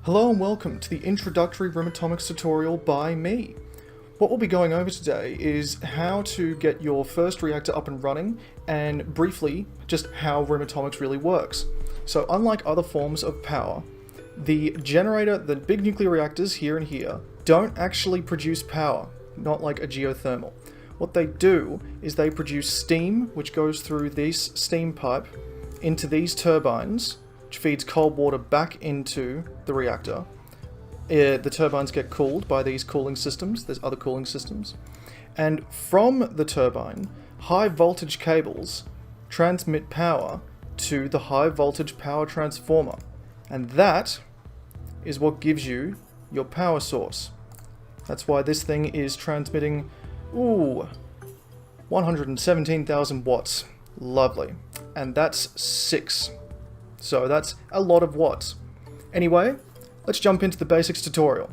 Hello and welcome to the introductory Rimatomics tutorial by me. What we'll be going over today is how to get your first reactor up and running, and briefly, just how Rimatomics really works. So unlike other forms of power, the generator, the big nuclear reactors here and here, don't actually produce power, not like a geothermal. What they do is they produce steam, which goes through this steam pipe into these turbines, which feeds cold water back into the reactor. The turbines get cooled by these cooling systems. There's other cooling systems. And from the turbine, high voltage cables transmit power to the high voltage power transformer. And that is what gives you your power source. That's why this thing is transmitting, 117,000 watts. Lovely. And that's 6. So that's a lot of watts. Anyway, let's jump into the basics tutorial.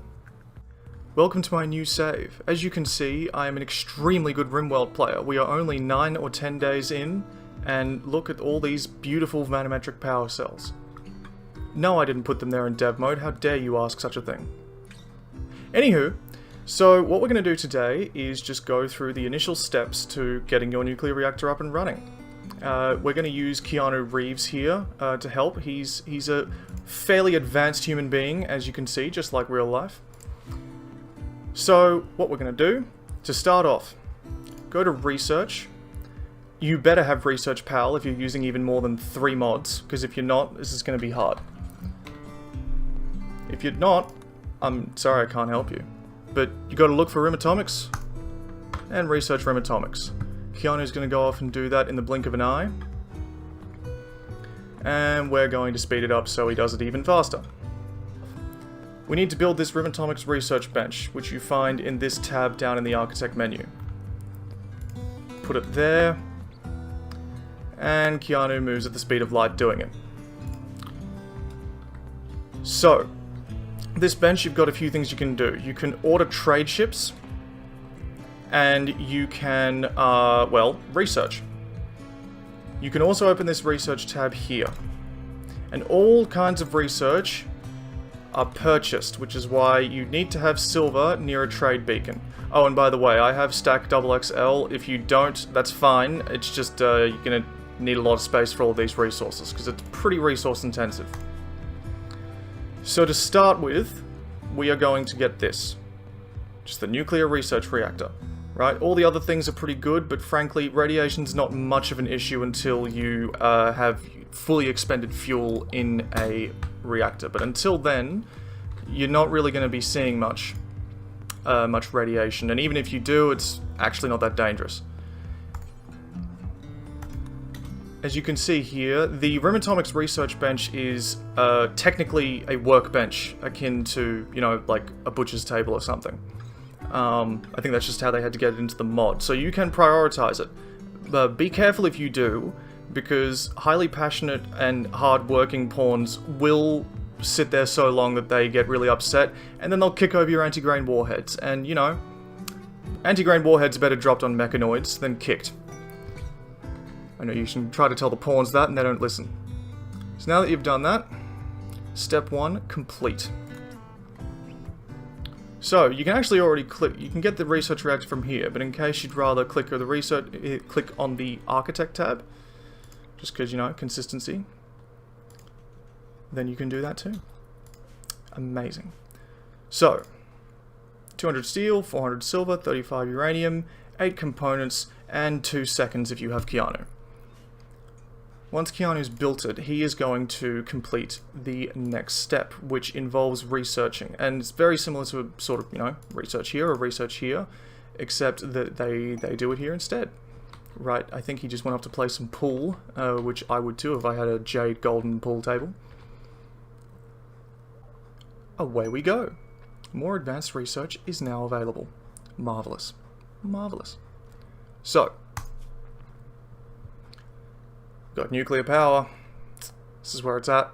Welcome to my new save. As you can see, I am an extremely good RimWorld player. We are only 9 or 10 days in, and look at all these beautiful manometric power cells. No, I didn't put them there in dev mode. How dare you ask such a thing? Anywho, so what we're going to do today is just go through the initial steps to getting your nuclear reactor up and running. We're going to use Keanu Reeves here to help. He's a fairly advanced human being, as you can see, just like real life. So what we're going to do, to start off, go to Research. You better have ResearchPal if you're using even more than 3 mods, because if you're not, this is going to be hard. If you're not, I'm sorry I can't help you. But you got to look for Rimatomics and research Rimatomics. Keanu's going to go off and do that in the blink of an eye. And we're going to speed it up so he does it even faster. We need to build this Rimatomics research bench, which you find in this tab down in the architect menu. Put it there. And Keanu moves at the speed of light doing it. So, this bench, you've got a few things you can do. You can order trade ships. And you can, research. You can also open this research tab here. And all kinds of research are purchased, which is why you need to have silver near a trade beacon. Oh, and by the way, I have stack XXL. If you don't, that's fine. It's just, you're gonna need a lot of space for all these resources, because it's pretty resource intensive. So to start with, we are going to get this. Just the nuclear research reactor. Right, all the other things are pretty good, but frankly, radiation's not much of an issue until you have fully expended fuel in a reactor. But until then, you're not really going to be seeing much radiation, and even if you do, it's actually not that dangerous. As you can see here, the Rimatomics research bench is technically a workbench, akin to, like a butcher's table or something. I think that's just how they had to get it into the mod. So you can prioritize it. But be careful if you do, because highly passionate and hard-working pawns will sit there so long that they get really upset, and then they'll kick over your anti-grain warheads. And, anti-grain warheads are better dropped on mechanoids than kicked. I know you can try to tell the pawns that, and they don't listen. So now that you've done that, step 1, complete. So, you can actually already you can get the research reactor from here, but in case you'd rather click on the architect tab, just because, consistency, then you can do that too. Amazing. So, 200 steel, 400 silver, 35 uranium, 8 components, and 2 seconds if you have Keanu. Once Keanu's built it, he is going to complete the next step, which involves researching. And it's very similar to a sort of, research here or research here, except that they do it here instead. Right, I think he just went up to play some pool, which I would too if I had a jade golden pool table. Away we go. More advanced research is now available. Marvelous. Marvelous. So, got nuclear power. This is where it's at.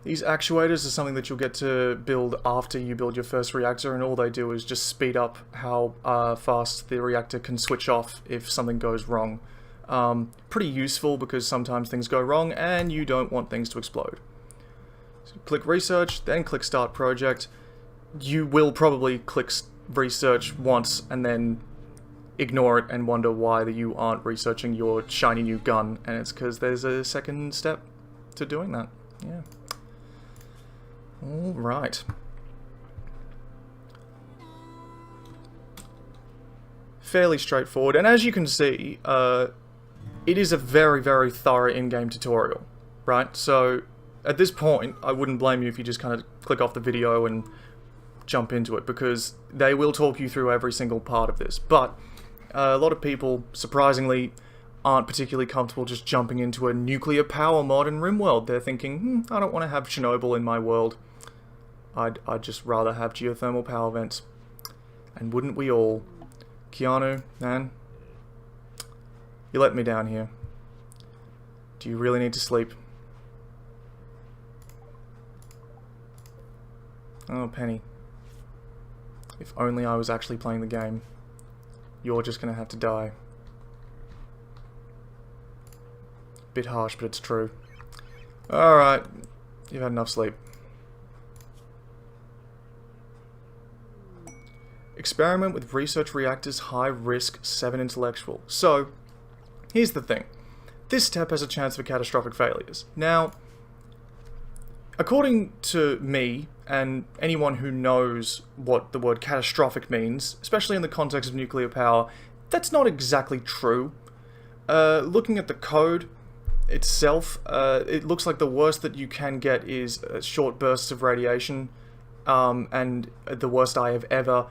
These actuators are something that you'll get to build after you build your first reactor, and all they do is just speed up how fast the reactor can switch off if something goes wrong. Pretty useful because sometimes things go wrong and you don't want things to explode. So click research, then click start project. You will probably click research once and then ignore it and wonder why you aren't researching your shiny new gun, and it's because there's a second step to doing that. Yeah. Alright. Fairly straightforward, and as you can see, it is a very, very thorough in-game tutorial, right? So, at this point, I wouldn't blame you if you just kind of click off the video and jump into it, because they will talk you through every single part of this. But a lot of people, surprisingly, aren't particularly comfortable just jumping into a nuclear power mod in RimWorld. They're thinking, I don't want to have Chernobyl in my world. I'd just rather have geothermal power vents. And wouldn't we all? Keanu, man, you let me down here. Do you really need to sleep? Oh, Penny. If only I was actually playing the game. You're just gonna have to die. Bit harsh, but it's true. Alright, you've had enough sleep. Experiment with research reactors, high risk, 7 intellectual. So, here's the thing. This step has a chance for catastrophic failures. Now, according to me, and anyone who knows what the word catastrophic means, especially in the context of nuclear power, that's not exactly true. Looking at the code itself, it looks like the worst that you can get is short bursts of radiation, and the worst I have ever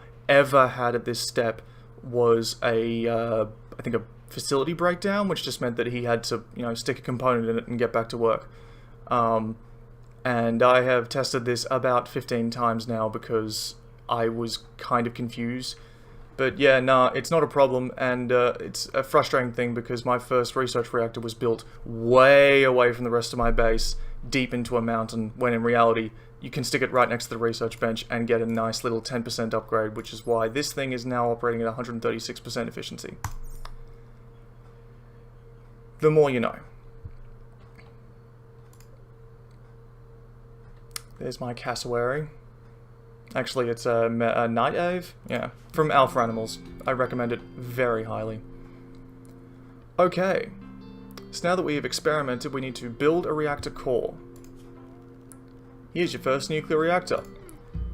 had at this step was I think a facility breakdown, which just meant that he had to, stick a component in it and get back to work. And I have tested this about 15 times now because I was kind of confused. But yeah, nah, it's not a problem, and it's a frustrating thing because my first research reactor was built way away from the rest of my base, deep into a mountain, when in reality, you can stick it right next to the research bench and get a nice little 10% upgrade, which is why this thing is now operating at 136% efficiency. The more you know. There's my cassowary. Actually, it's a night ave? Yeah, from Alpha Animals. I recommend it very highly. Okay, so now that we have experimented, we need to build a reactor core. Here's your first nuclear reactor.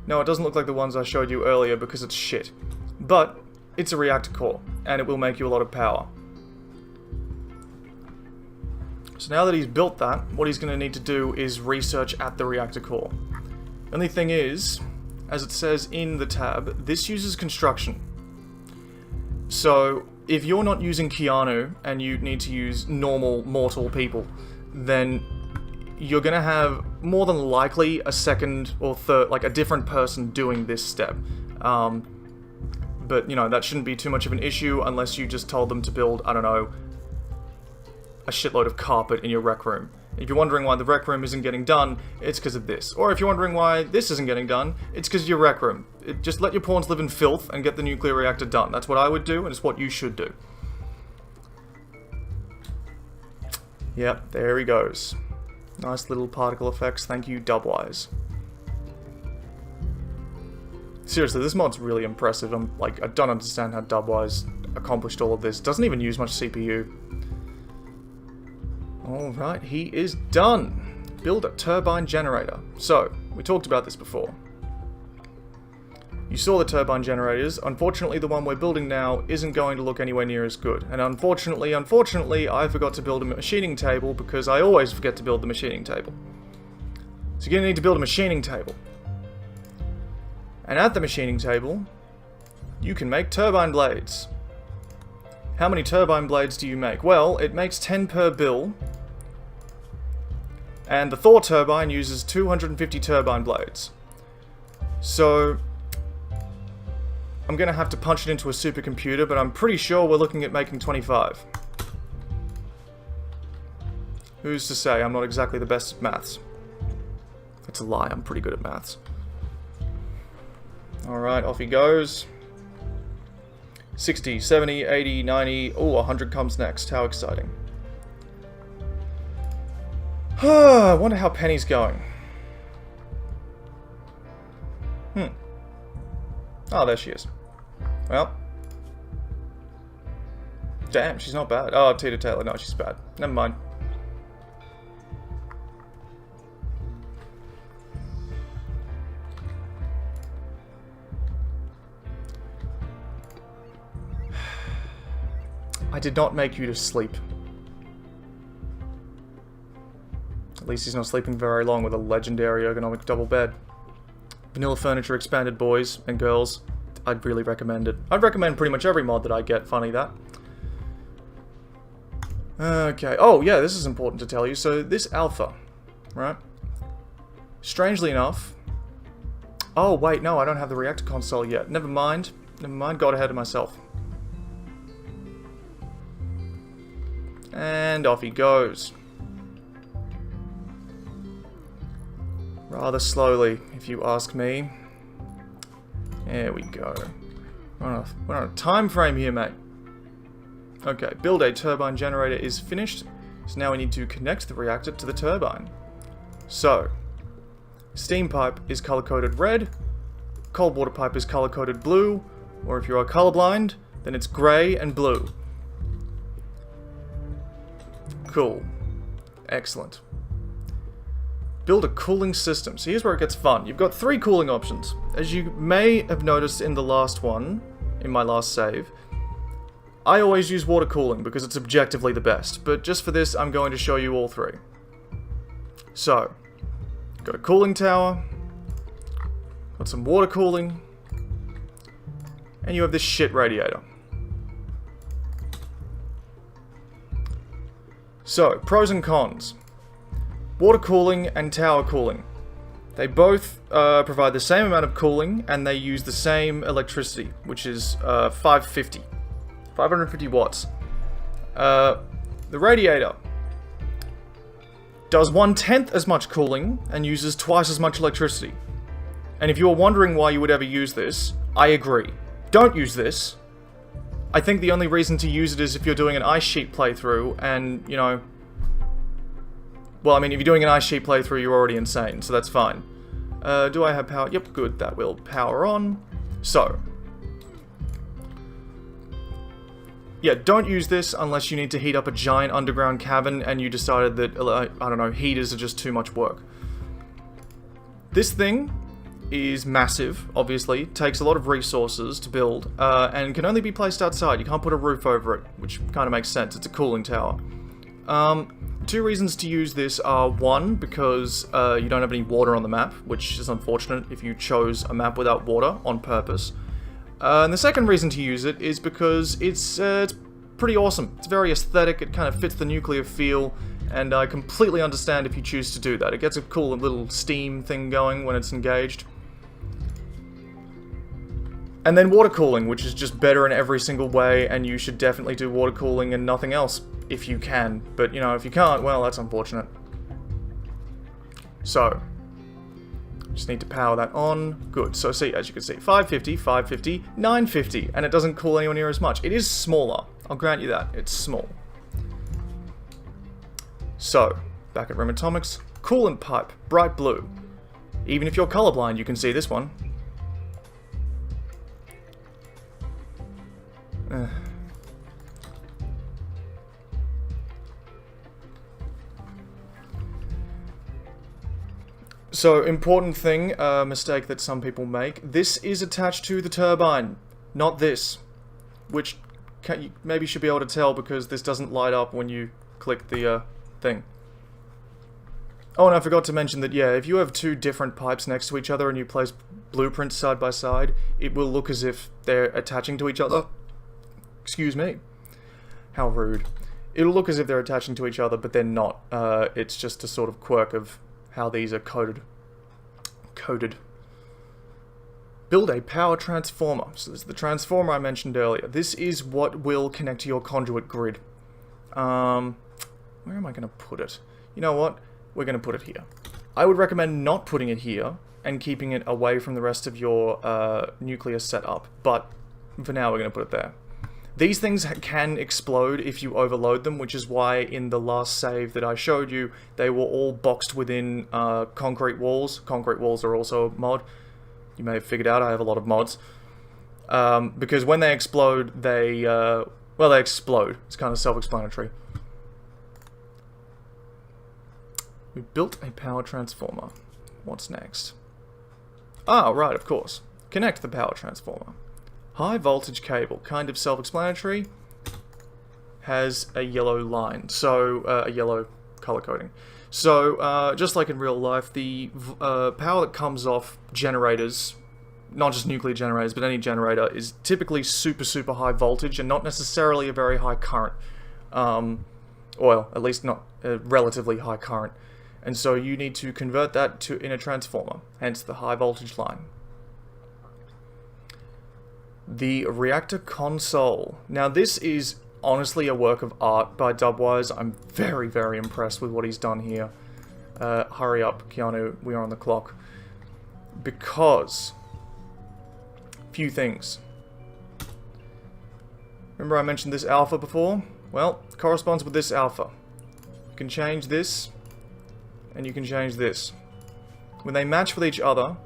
No, it doesn't look like the ones I showed you earlier because it's shit. But, it's a reactor core, and it will make you a lot of power. So now that he's built that, what he's going to need to do is research at the reactor core. Only thing is, as it says in the tab, this uses construction. So, if you're not using Keanu, and you need to use normal, mortal people, then you're going to have, more than likely, a second or third, like a different person doing this step. But, that shouldn't be too much of an issue unless you just told them to build, I don't know, a shitload of carpet in your rec room. If you're wondering why the rec room isn't getting done, it's because of this. Or if you're wondering why this isn't getting done, it's because of your rec room. Just let your pawns live in filth and get the nuclear reactor done. That's what I would do, and it's what you should do. Yep, there he goes. Nice little particle effects. Thank you, Dubwise. Seriously, this mod's really impressive. I don't understand how Dubwise accomplished all of this. Doesn't even use much CPU. Alright, he is done. Build a turbine generator. So, we talked about this before. You saw the turbine generators. Unfortunately, the one we're building now isn't going to look anywhere near as good. And unfortunately, I forgot to build a machining table because I always forget to build the machining table. So you're going to need to build a machining table. And at the machining table, you can make turbine blades. How many turbine blades do you make? Well, it makes 10 per bill. And the Thor turbine uses 250 turbine blades. So, I'm going to have to punch it into a supercomputer, but I'm pretty sure we're looking at making 25. Who's to say? I'm not exactly the best at maths. That's a lie, I'm pretty good at maths. Alright, off he goes. 60, 70, 80, 90, oh, 100 comes next. How exciting. I wonder how Penny's going. Oh, there she is. Well. Damn, she's not bad. Oh, Tita Taylor. No, she's bad. Never mind. I did not make you to sleep. At least he's not sleeping very long with a legendary ergonomic double bed. Vanilla furniture expanded, boys and girls. I'd really recommend it. I'd recommend pretty much every mod that I get, funny that. Okay. Oh, yeah, this is important to tell you. So, this alpha, right? Strangely enough... Oh, wait, no, I don't have the Reactor console yet. Never mind. Never mind, got ahead of myself. And off he goes. Rather slowly, if you ask me. There we go. We're on a time frame here, mate. Okay, build a turbine generator is finished. So now we need to connect the reactor to the turbine. So, steam pipe is color-coded red. Cold water pipe is color-coded blue. Or if you are colorblind, then it's gray and blue. Cool. Excellent. Build a cooling system. So here's where it gets fun. You've got 3 cooling options. As you may have noticed in the last one, in my last save, I always use water cooling because it's objectively the best. But just for this, I'm going to show you all 3. So, got a cooling tower, got some water cooling, and you have this shit radiator. So, pros and cons. Water cooling and tower cooling. They both provide the same amount of cooling, and they use the same electricity, which is 550 watts. The radiator does 1/10 as much cooling, and uses twice as much electricity. And if you are wondering why you would ever use this, I agree. Don't use this. I think the only reason to use it is if you're doing an ice sheet playthrough, and, you know... Well, I mean, if you're doing an ice sheet playthrough, you're already insane, so that's fine. Do I have power? Yep, good, that will power on. So. Yeah, don't use this unless you need to heat up a giant underground cavern and you decided that, I don't know, heaters are just too much work. This thing is massive, obviously, takes a lot of resources to build, and can only be placed outside. You can't put a roof over it, which kind of makes sense. It's a cooling tower. 2 reasons to use this are, 1, because you don't have any water on the map, which is unfortunate if you chose a map without water on purpose. And the second reason to use it is because it's pretty awesome. It's very aesthetic, it kind of fits the nuclear feel, and I completely understand if you choose to do that. It gets a cool little steam thing going when it's engaged. And then water cooling, which is just better in every single way, and you should definitely do water cooling and nothing else, if you can. But, you know, if you can't, well, that's unfortunate. So, just need to power that on. Good. So, see, as you can see, 550, 550, 950, and it doesn't cool anywhere near as much. It is smaller. I'll grant you that. It's small. So, back at Rimatomics, coolant pipe, bright blue. Even if you're colorblind, you can see this one. So, important thing, mistake that some people make. This is attached to the turbine, not this. Which you maybe should be able to tell because this doesn't light up when you click the thing. Oh, and I forgot to mention that, yeah, if you have 2 different pipes next to each other and you place blueprints side by side, it will look as if they're attaching to each other. Excuse me. How rude. It'll look as if they're attaching to each other, but they're not. It's just a sort of quirk of how these are coded. Build a power transformer. So this is the transformer I mentioned earlier. This is what will connect to your conduit grid. Where am I going to put it? You know what? We're going to put it here. I would recommend not putting it here and keeping it away from the rest of your nuclear setup, but for now we're going to put it there. These things can explode if you overload them, which is why in the last save that I showed you, they were all boxed within concrete walls. Concrete walls are also a mod. you may have figured out, I have a lot of mods. Because when they explode, well, they explode. It's kind of self-explanatory. We built a power transformer. What's next? Ah, right, of course. Connect the power transformer. High voltage cable, kind of self-explanatory. Has a yellow line, so a yellow color coding. So just like in real life, the power that comes off generators, not just nuclear generators, but any generator, is typically super high voltage and not necessarily a very high current. Well, at least not a relatively high current. And so you need to convert that to in a transformer, hence the high voltage line. The reactor console. Now this is honestly a work of art by Dubwise. I'm very impressed with what he's done here. Hurry up, Keanu, we are on the clock. Because few things. Remember I mentioned this alpha before? Well, it corresponds with this alpha. You can change this, and you can change this. When they match with each other,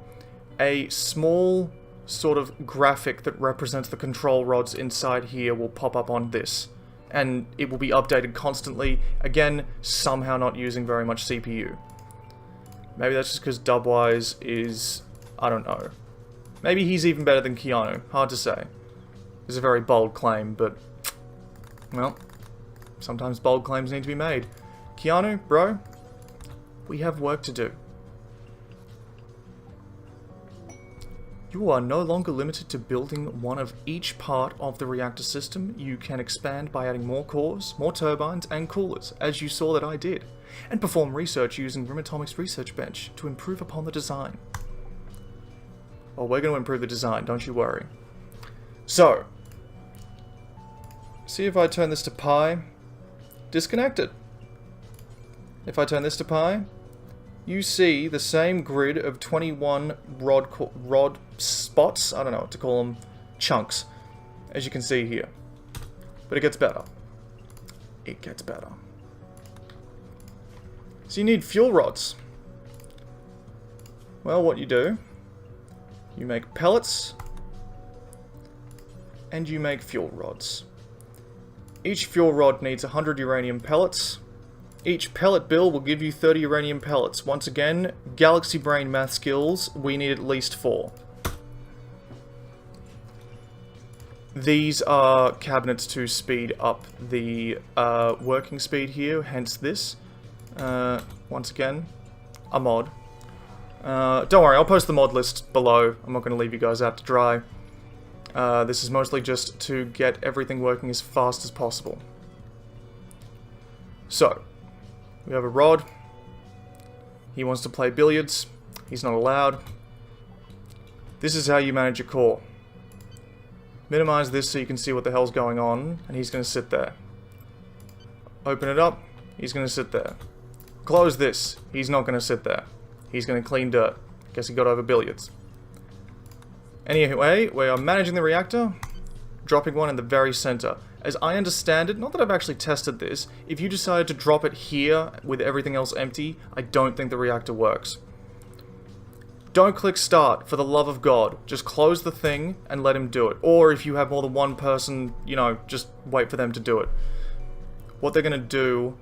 a small sort of graphic that represents the control rods inside here will pop up on this. And it will be updated constantly, again, somehow not using very much CPU. Maybe that's just because Dubwise is... I don't know. Maybe he's even better than Keanu. Hard to say. It's a very bold claim, but... well, sometimes bold claims need to be made. Keanu, bro, we have work to do. You are no longer limited to building one of each part of the reactor system. You can expand by adding more cores, more turbines, and coolers, as you saw that I did, and perform research using Rimatomics Research Bench to improve upon the design. Well, we're going to improve the design, don't you worry. So, see if I turn this to pi, disconnected. If I turn this to pi, you see the same grid of 21 rod spots, I don't know what to call them, chunks, as you can see here. But it gets better. It gets better. So you need fuel rods. Well, what you do, you make pellets, and you make fuel rods. Each fuel rod needs 100 uranium pellets. Each pellet bill will give you 30 uranium pellets. Once again, Galaxy Brain math skills, we need at least 4. These are cabinets to speed up the working speed here, hence this. Once again, a mod. Don't worry, I'll post the mod list below. I'm not going to leave you guys out to dry. This is mostly just to get everything working as fast as possible. So, we have a rod. He wants to play billiards. He's not allowed. This is how you manage a core. Minimize this so you can see what the hell's going on, and he's going to sit there. Open it up. He's going to sit there. Close this. He's not going to sit there. He's going to clean dirt. Guess he got over billiards. Anyway, we are managing the reactor, dropping one in the very center. As I understand it, not that I've actually tested this, if you decided to drop it here with everything else empty, I don't think the reactor works. Don't click start, for the love of God. Just close the thing and let him do it. Or if you have more than one person, you know, just wait for them to do it. What they're gonna do...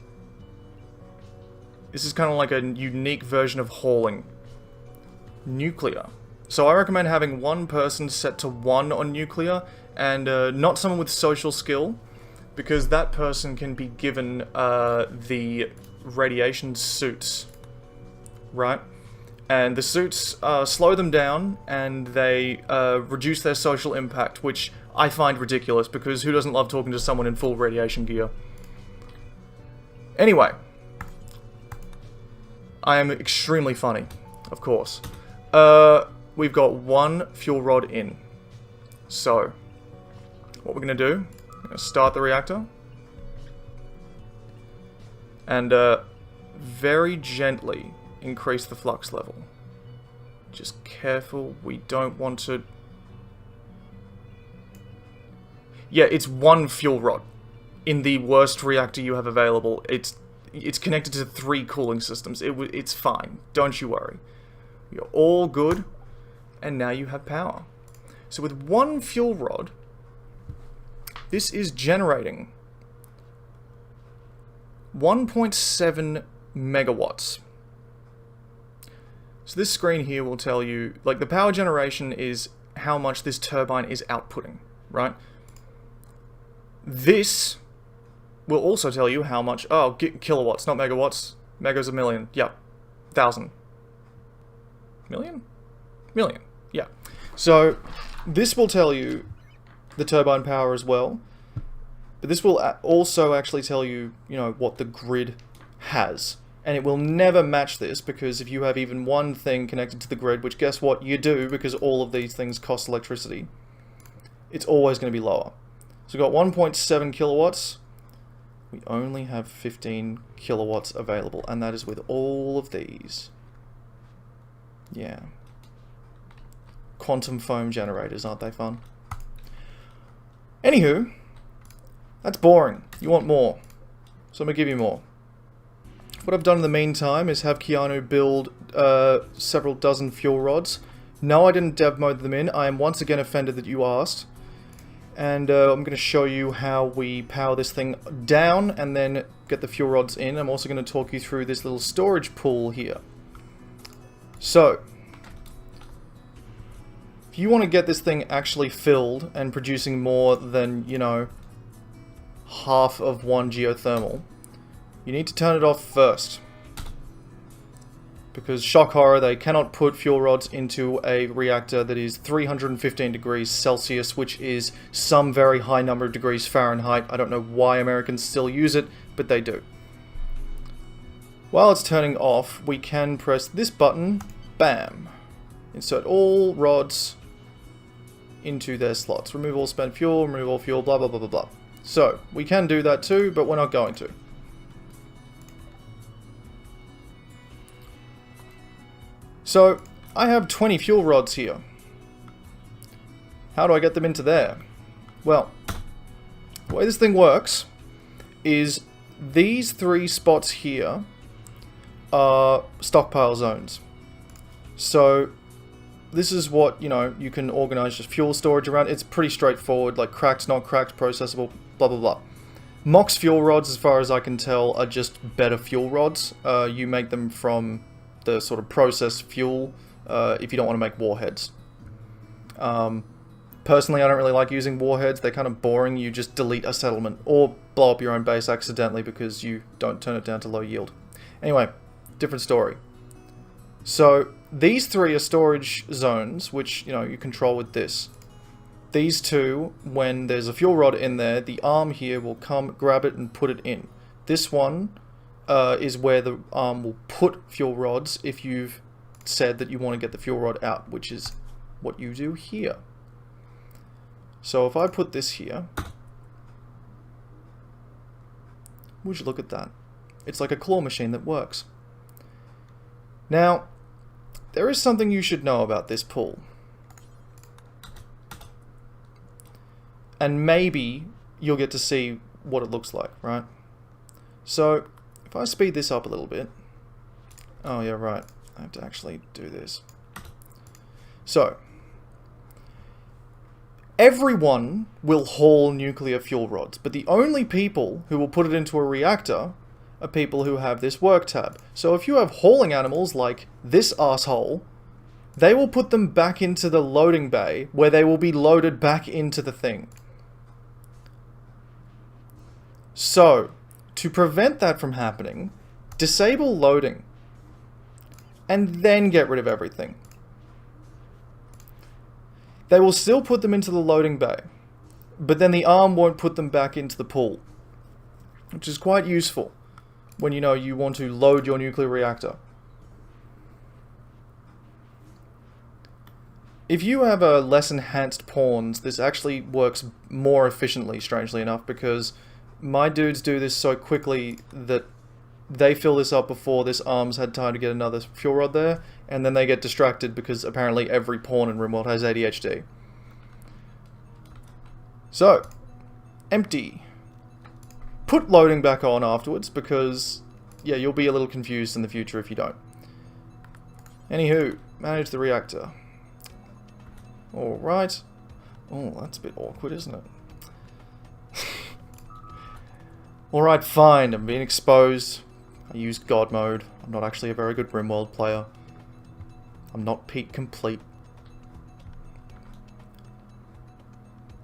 This is kind of like a unique version of hauling. Nuclear. So I recommend having one person set to 1 on nuclear, and not someone with social skill, because that person can be given the radiation suits, right? And the suits slow them down, and they reduce their social impact, which I find ridiculous, because who doesn't love talking to someone in full radiation gear? Anyway, I am extremely funny, of course. We've got one fuel rod in. So, what we're going to do, we're going to start the reactor. And very gently increase the flux level. Just careful, we don't want to... Yeah, it's one fuel rod. In the worst reactor you have available, it's connected to 3 cooling systems. It's fine, don't you worry. You're all good. and now you have power. So with one fuel rod, this is generating 1.7 megawatts. So this screen here will tell you, like, the power generation is how much this turbine is outputting, right? This will also tell you how much, oh, kilowatts, not megawatts. Mega's a million, yep. 1,000. Million? Million, yeah. So this will tell you the turbine power as well, but this will also actually tell you, you know, what the grid has. And it will never match this, because if you have even one thing connected to the grid, which guess what, you do, because all of these things cost electricity, it's always going to be lower. So we've got 1.7 kilowatts. We only have 15 kilowatts available, and that is with all of these. Yeah. Quantum foam generators, aren't they fun? Anywho, that's boring. You want more. So I'm going to give you more. What I've done in the meantime is have Keanu build several dozen fuel rods. No, I didn't dev mode them in. I am once again offended that you asked. And I'm going to show you how we power this thing down and then get the fuel rods in. I'm also going to talk you through this little storage pool here. So, if you want to get this thing actually filled and producing more than, you know, half of one geothermal, you need to turn it off first. Because, shock horror, they cannot put fuel rods into a reactor that is 315 degrees Celsius, which is some very high number of degrees Fahrenheit. I don't know why Americans still use it, but they do. While it's turning off, we can press this button, bam. Insert all rods into their slots. Remove all spent fuel, remove all fuel, blah blah blah blah blah. So, we can do that too, but we're not going to. So, I have 20 fuel rods here. How do I get them into there? Well, the way this thing works is these three spots here are stockpile zones. So, this is what, you know, you can organize just fuel storage around. It's pretty straightforward, like cracked, not cracked, processable, blah blah blah. Mox fuel rods, as far as I can tell, are just better fuel rods. You make them from the sort of processed fuel if you don't want to make warheads. Personally, I don't really like using warheads. They're kind of boring. You just delete a settlement or blow up your own base accidentally because you don't turn it down to low yield. Anyway, different story. So these three are storage zones, which, you know, you control with this. These two, when there's a fuel rod in there, the arm here will come, grab it, and put it in. This one is where the arm will put fuel rods if you've said that you want to get the fuel rod out, which is what you do here. So if I put this here, would you look at that? It's like a claw machine that works. Now, there is something you should know about this pool. And maybe you'll get to see what it looks like, right? So, if I speed this up a little bit... Oh, yeah, right. I have to actually do this. So, everyone will haul nuclear fuel rods, but the only people who will put it into a reactor are people who have this work tab. So if you have hauling animals like this asshole, they will put them back into the loading bay, where they will be loaded back into the thing. So, to prevent that from happening, disable loading, and then get rid of everything. They will still put them into the loading bay, but then the arm won't put them back into the pool, which is quite useful when, you know, you want to load your nuclear reactor. If you have a less enhanced pawns, this actually works more efficiently, strangely enough, because my dudes do this so quickly that they fill this up before this arm's had time to get another fuel rod there, and then they get distracted because apparently every pawn in RimWorld has ADHD. So, empty. Put loading back on afterwards because, yeah, you'll be a little confused in the future if you don't. Anywho, manage the reactor. Alright. Oh, that's a bit awkward, isn't it? Alright, fine. I'm being exposed. I used God mode. I'm not actually a very good RimWorld player. I'm not peak complete.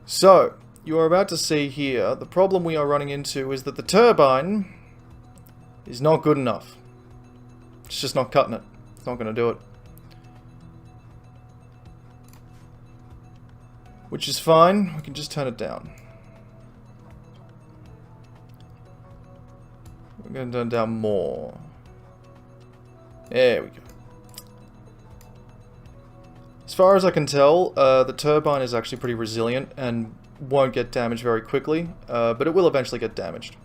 So, you are about to see here, the problem we are running into is that the turbine is not good enough. It's just not cutting it. It's not going to do it. Which is fine. We can just turn it down. We're going to turn it down more. There we go. As far as I can tell, the turbine is actually pretty resilient and won't get damaged very quickly, but it will eventually get damaged.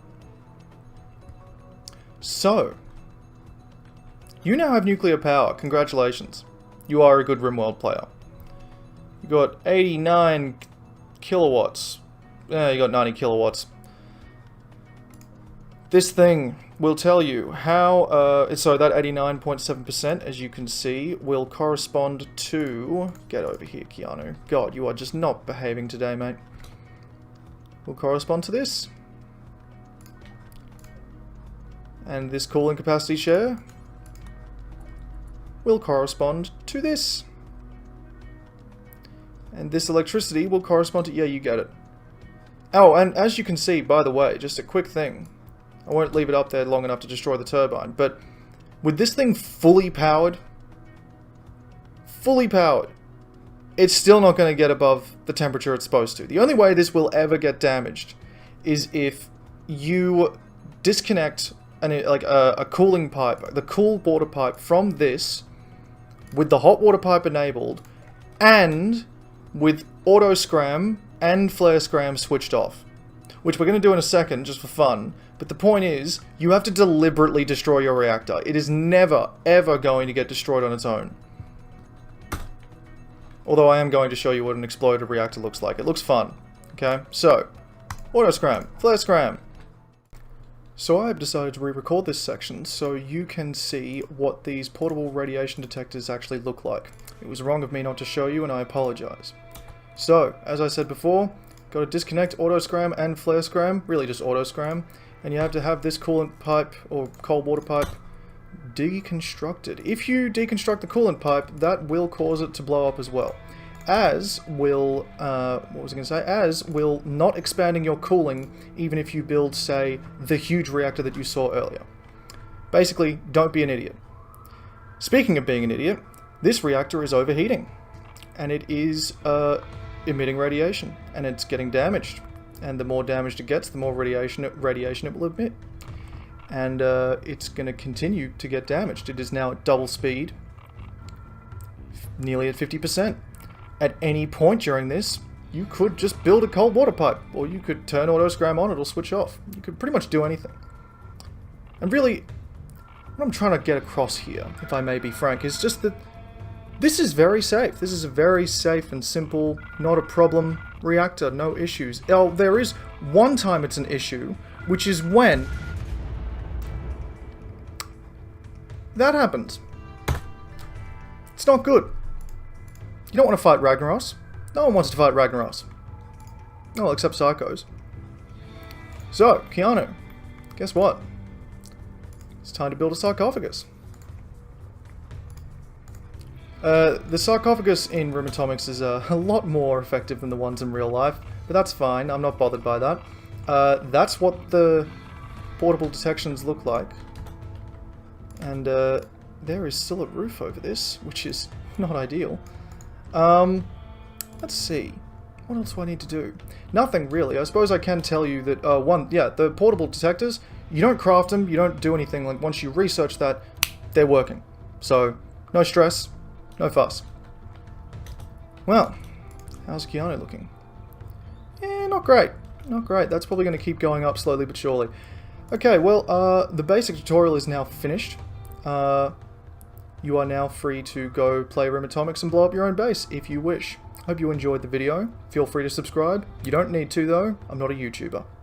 So, you now have nuclear power. Congratulations. You are a good RimWorld player. You got 89 kilowatts. You got 90 kilowatts. This thing will tell you how, so that 89.7%, as you can see, will correspond to, get over here, Keanu. God, you are just not behaving today, mate. Will correspond to this. And this cooling capacity share will correspond to this. And this electricity will correspond to, yeah, you get it. Oh, and as you can see, by the way, just a quick thing. I won't leave it up there long enough to destroy the turbine, but with this thing fully powered, it's still not going to get above the temperature it's supposed to. The only way this will ever get damaged is if you disconnect a cooling pipe, the cool water pipe from this, with the hot water pipe enabled, and with auto scram and flare scram switched off. Which we're going to do in a second, just for fun. But the point is, you have to deliberately destroy your reactor. It is never, ever going to get destroyed on its own. Although I am going to show you what an exploded reactor looks like. It looks fun. Okay, so, auto scram, flare scram. So I have decided to re-record this section so you can see what these portable radiation detectors actually look like. It was wrong of me not to show you, and I apologize. So, as I said before, got to disconnect auto scram and flare scram, really just auto scram, and you have to have this coolant pipe or cold water pipe deconstructed. If you deconstruct the coolant pipe, that will cause it to blow up as well. As will, as will not expanding your cooling even if you build, say, the huge reactor that you saw earlier. Basically, don't be an idiot. Speaking of being an idiot, this reactor is overheating, and it is emitting radiation, and it's getting damaged. And the more damaged it gets, the more radiation it will emit. And it's going to continue to get damaged. It is now at double speed, nearly at 50%. At any point during this, you could just build a cold water pipe, or you could turn auto scram on, it'll switch off. You could pretty much do anything. And really, what I'm trying to get across here, if I may be frank, is just that this is very safe. This is a very safe and simple, not a problem reactor, no issues. Oh, there is one time it's an issue, which is when that happens. It's not good. You don't want to fight Ragnaros. No one wants to fight Ragnaros. Oh, except Psychos. So, Keanu, guess what? It's time to build a sarcophagus. The sarcophagus in Rimatomics is a lot more effective than the ones in real life, but that's fine, I'm not bothered by that. That's what the portable detections look like. And there is still a roof over this, which is not ideal. Let's see. What else do I need to do? Nothing really. I suppose I can tell you that, the portable detectors, you don't craft them, you don't do anything. Like, once you research that, they're working. So, no stress. No fuss. Well, how's Keanu looking? Yeah, not great. Not great. That's probably going to keep going up slowly but surely. Okay, well, the basic tutorial is now finished. You are now free to go play Rimatomics and blow up your own base if you wish. Hope you enjoyed the video. Feel free to subscribe. You don't need to though. I'm not a YouTuber.